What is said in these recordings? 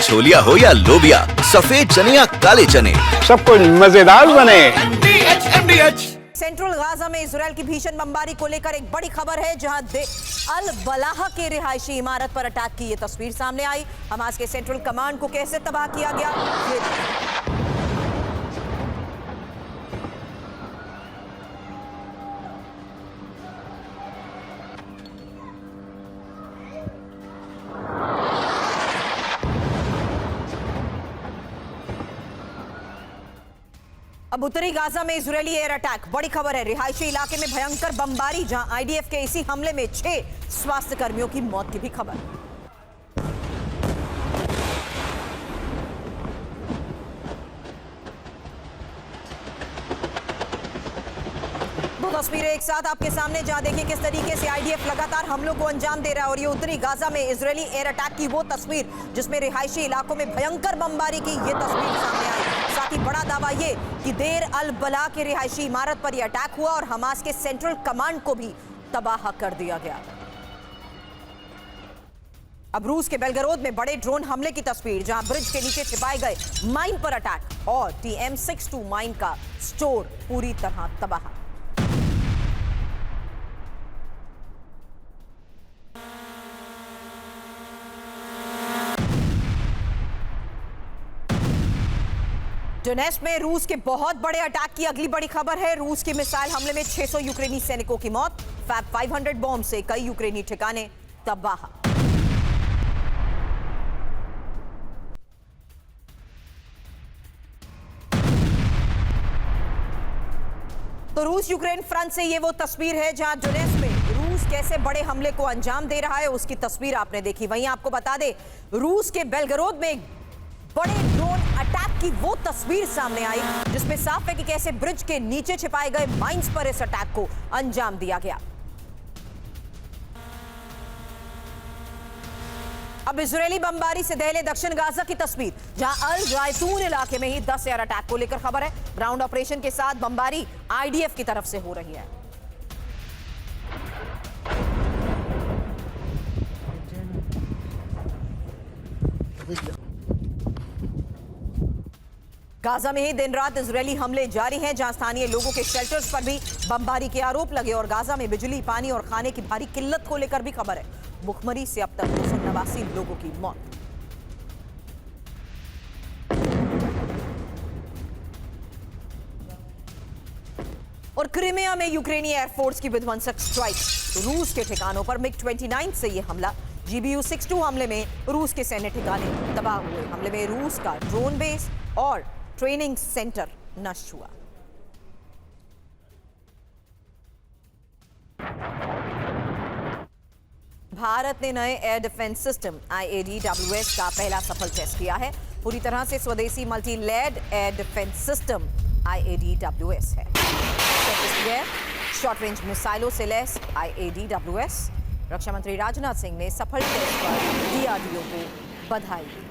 छोलिया हो या लोबिया, सफेद चने या काले चने, सब कुछ मजेदार बने। सेंट्रल गाजा में इजराइल की भीषण बमबारी को लेकर एक बड़ी खबर है, जहां अल बलाह के रिहायशी इमारत पर अटैक की ये तस्वीर सामने आई। हमास के सेंट्रल कमांड को कैसे तबाह किया गया, अब उत्तरी गाजा में इजरायली एयर अटैक, बड़ी खबर है। रिहायशी इलाके में भयंकर बमबारी, जहां आईडीएफ के इसी हमले में 6 स्वास्थ्य कर्मियों की मौत की भी खबर। दो तस्वीरें एक साथ आपके सामने, जहां देखिए किस तरीके से आईडीएफ लगातार हमलों को अंजाम दे रहा है। और ये उत्तरी गाजा में इजरायली एयर अटैक की वो तस्वीर जिसमें रिहायशी इलाकों में भयंकर बमबारी की ये तस्वीर सामने आई। साथ ही बड़ा दावा ये कि देर अल बला के रिहायशी इमारत पर यह अटैक हुआ और हमास के सेंट्रल कमांड को भी तबाह कर दिया गया। अब रूस के बेलगरोद में बड़े ड्रोन हमले की तस्वीर, जहां ब्रिज के नीचे छिपाए गए माइन पर अटैक और TM62 माइन का स्टोर पूरी तरह तबाह। डोनेट्स्क में रूस के बहुत बड़े अटैक की अगली बड़ी खबर है। रूस के मिसाइल हमले में 600 यूक्रेनी सैनिकों की मौत, फैब 500 बॉम्ब से कई यूक्रेनी ठिकाने तबाह। तो रूस यूक्रेन फ्रंट से ये वो तस्वीर है, जहां डोनेट्स्क में रूस कैसे बड़े हमले को अंजाम दे रहा है, उसकी तस्वीर आपने देखी। वहीं आपको बता दे, रूस के बेलगरोद में बड़े ड्रोन अटैक की वो तस्वीर सामने आई, जिसमें साफ है कि कैसे ब्रिज के नीचे छिपाए गए माइंस पर इस अटैक को अंजाम दिया गया। अब इजरायली बमबारी से दहले दक्षिण गाजा की तस्वीर, जहां अल जायतून इलाके में ही 10 एयर अटैक को लेकर खबर है। ग्राउंड ऑपरेशन के साथ बमबारी आईडीएफ की तरफ से हो रही है। गाजा में ही दिन रात इजरायली हमले जारी हैं, जहां स्थानीय लोगों के शेल्टर्स पर भी बमबारी के आरोप लगे और गाजा में बिजली, पानी और खाने की भारी किल्लत को लेकर भी खबर है। भुखमरी से अब तक 289 लोगों की मौत। और क्रीमिया में यूक्रेनी एयरफोर्स की विध्वंसक स्ट्राइक, रूस के ठिकानों पर MiG-29 से यह हमला। GBU-62 हमले में रूस के सैन्य ठिकाने तबाह हुए। हमले में रूस का ड्रोन बेस और ट्रेनिंग सेंटर नष्ट हुआ। भारत ने नए एयर डिफेंस सिस्टम IADWS का पहला सफल टेस्ट किया है। पूरी तरह से स्वदेशी multi layered air defence system IADWS है। शॉर्ट रेंज मिसाइलों से लैस IADWS। रक्षा मंत्री राजनाथ सिंह ने सफल टेस्ट पर DRDO को बधाई दी।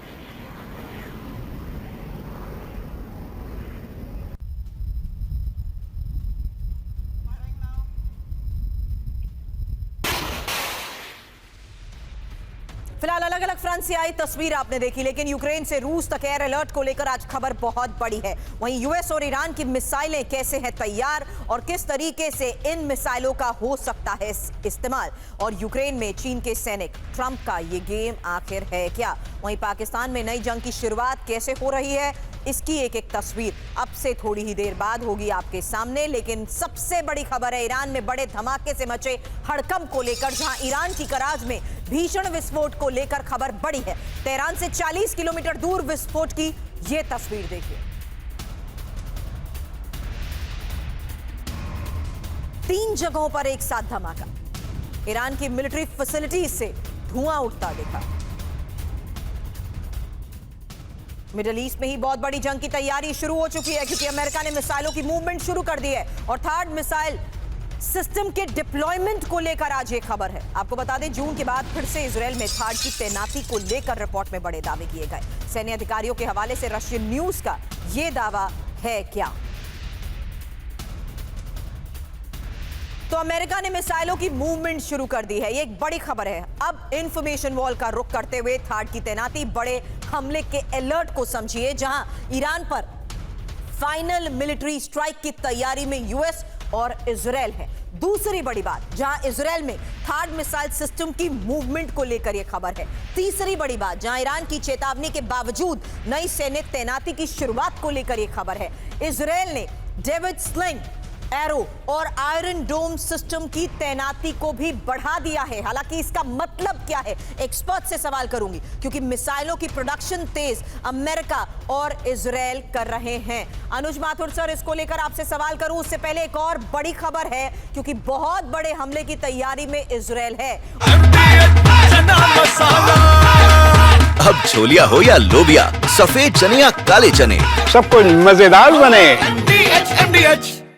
फिलहाल अलग अलग फ्रंट से आई तस्वीर आपने देखी, लेकिन यूक्रेन से रूस तक एयर अलर्ट को लेकर आज खबर बहुत बड़ी है। वहीं यूएस और ईरान की मिसाइलें कैसे हैं तैयार और किस तरीके से इन मिसाइलों का हो सकता है इस्तेमाल, और यूक्रेन में चीन के सैनिक, ट्रंप का ये गेम आखिर है क्या। वहीं पाकिस्तान में नई जंग की शुरुआत कैसे हो रही है, इसकी एक एक तस्वीर अब से थोड़ी ही देर बाद होगी आपके सामने। लेकिन सबसे बड़ी खबर है ईरान में बड़े धमाके से मचे हड़कंप को लेकर, जहां ईरान की कराज में भीषण विस्फोट को लेकर खबर बड़ी है। तेहरान से 40 किलोमीटर दूर विस्फोट की यह तस्वीर देखिए। 3 जगहों पर एक साथ धमाका। ईरान की मिलिट्री फैसिलिटीज से धुआं उठता दिखा। मिडिल ईस्ट में ही बहुत बड़ी जंग की तैयारी शुरू हो चुकी है, क्योंकि अमेरिका ने मिसाइलों की मूवमेंट शुरू कर दी है। और थर्ड मिसाइल सिस्टम के डिप्लॉयमेंट को लेकर आज ये खबर है। आपको बता दें, जून के बाद फिर से इजरायल में थर्ड की तैनाती को लेकर रिपोर्ट में बड़े दावे किए गए। सैन्य अधिकारियों के हवाले से रशियन न्यूज का ये दावा है क्या। तो अमेरिका ने मिसाइलों की मूवमेंट शुरू कर दी है, ये एक बड़ी खबर है। अब इंफॉर्मेशन वॉल का रुख करते हुए थाड की तैनाती, बड़े हमले के अलर्ट को समझिए, जहां ईरान पर फाइनल मिलिट्री स्ट्राइक की तैयारी में यूएस और इजराइल है। दूसरी बड़ी बात, जहां इजराइल में थाड मिसाइल सिस्टम की मूवमेंट को लेकर यह खबर है। तीसरी बड़ी बात, जहां ईरान की चेतावनी के बावजूद नई सैन्य तैनाती की शुरुआत को लेकर यह खबर है। इजराइल ने डेविड स्लिंग, एरो और आयरन डोम सिस्टम की तैनाती को भी बढ़ा दिया है। हालांकि इसका मतलब क्या है, एक्सपर्ट से सवाल करूंगी, क्योंकि मिसाइलों की प्रोडक्शन तेज अमेरिका और इजराइल कर रहे हैं। अनुज माथुर सर, इसको लेकर आपसे सवाल करूं उससे पहले एक और बड़ी खबर है, क्योंकि बहुत बड़े हमले की तैयारी में इजराइल है। अब छोलिया हो या लोबिया, सफेद चने या काले चने, सब कुछ मजेदार बने। MDH